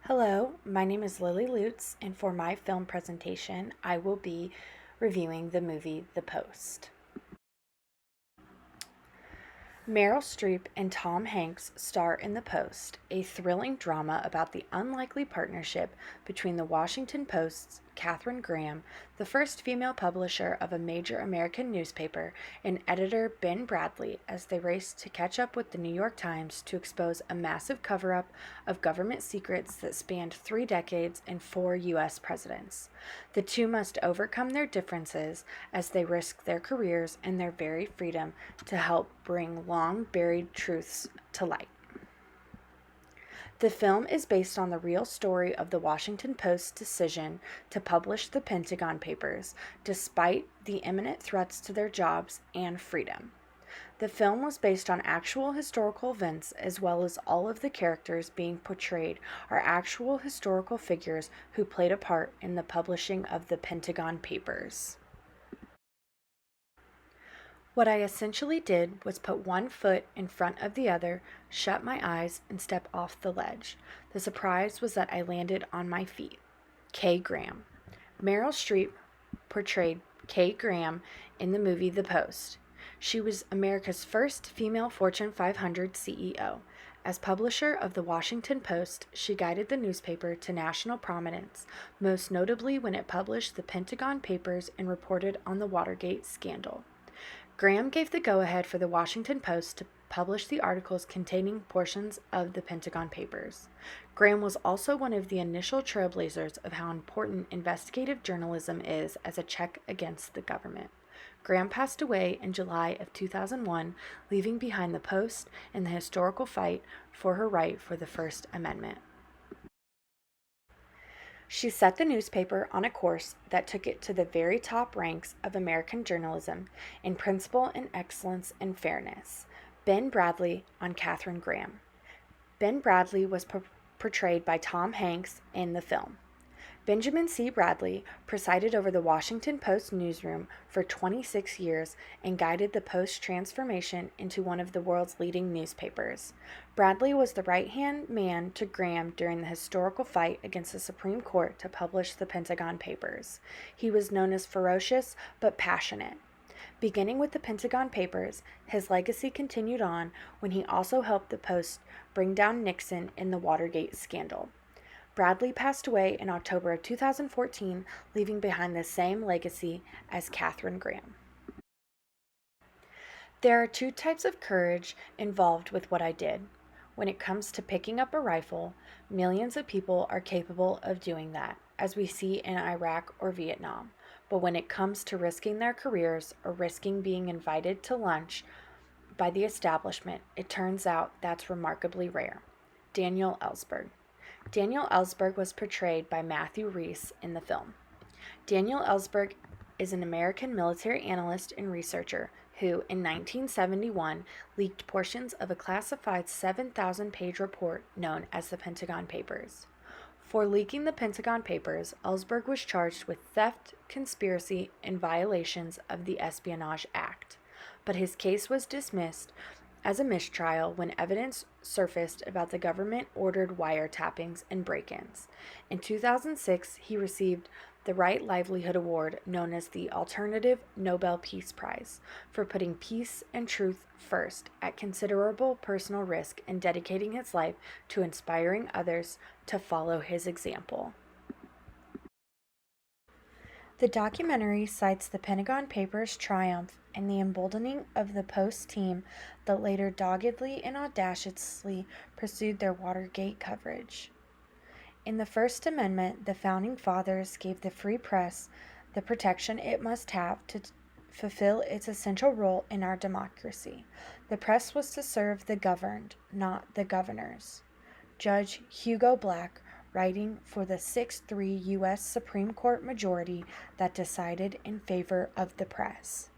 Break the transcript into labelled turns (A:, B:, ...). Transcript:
A: Hello, my name is Lily Lutz, and for my film presentation, I will be reviewing the movie The Post. Meryl Streep and Tom Hanks star in The Post, a thrilling drama about the unlikely partnership between the Washington Post's Katharine Graham, the first female publisher of a major American newspaper, and editor Ben Bradlee as they race to catch up with the New York Times to expose a massive cover up of government secrets that spanned 3 decades and 4 U.S. presidents. The two must overcome their differences as they risk their careers and their very freedom to help bring long buried truths to light. The film is based on the real story of the Washington Post's decision to publish the Pentagon Papers, despite the imminent threats to their jobs and freedom. The film was based on actual historical events, as well as all of the characters being portrayed are actual historical figures who played a part in the publishing of the Pentagon Papers. What I essentially did was put one foot in front of the other, shut my eyes, and step off the ledge. The surprise was that I landed on my feet. Kay Graham. Meryl Streep portrayed Kay Graham in the movie The Post. She was America's first female Fortune 500 CEO. As publisher of the Washington Post, she guided the newspaper to national prominence, most notably when it published the Pentagon Papers and reported on the Watergate scandal. Graham gave the go-ahead for the Washington Post to publish the articles containing portions of the Pentagon Papers. Graham was also one of the initial trailblazers of how important investigative journalism is as a check against the government. Graham passed away in July of 2001, leaving behind the Post and the historical fight for her right for the First Amendment. She set the newspaper on a course that took it to the very top ranks of American journalism in principle and excellence and fairness. Ben Bradlee on Katharine Graham. Ben Bradlee was portrayed by Tom Hanks in the film. Benjamin C. Bradlee presided over the Washington Post newsroom for 26 years and guided the Post's transformation into one of the world's leading newspapers. Bradlee was the right-hand man to Graham during the historical fight against the Supreme Court to publish the Pentagon Papers. He was known as ferocious but passionate. Beginning with the Pentagon Papers, his legacy continued on when he also helped the Post bring down Nixon in the Watergate scandal. Bradlee passed away in October of 2014, leaving behind the same legacy as Katharine Graham. There are two types of courage involved with what I did. When it comes to picking up a rifle, millions of people are capable of doing that, as we see in Iraq or Vietnam. But when it comes to risking their careers or risking being invited to lunch by the establishment, it turns out that's remarkably rare. Daniel Ellsberg. Daniel Ellsberg was portrayed by Matthew Rhys in the film. Daniel Ellsberg is an American military analyst and researcher who, in 1971, leaked portions of a classified 7,000-page report known as the Pentagon Papers. For leaking the Pentagon Papers, Ellsberg was charged with theft, conspiracy, and violations of the Espionage Act, but his case was dismissed as a mistrial when evidence surfaced about the government-ordered wiretappings and break-ins. In 2006, he received the Right Livelihood Award, known as the Alternative Nobel Peace Prize, for putting peace and truth first at considerable personal risk and dedicating his life to inspiring others to follow his example. The documentary cites the Pentagon Papers' triumph and the emboldening of the Post team that later doggedly and audaciously pursued their Watergate coverage. In the First Amendment, the Founding Fathers gave the free press the protection it must have to fulfill its essential role in our democracy. The press was to serve the governed, not the governors. Judge Hugo Black, writing for the 6-3 U.S. Supreme Court majority that decided in favor of the press.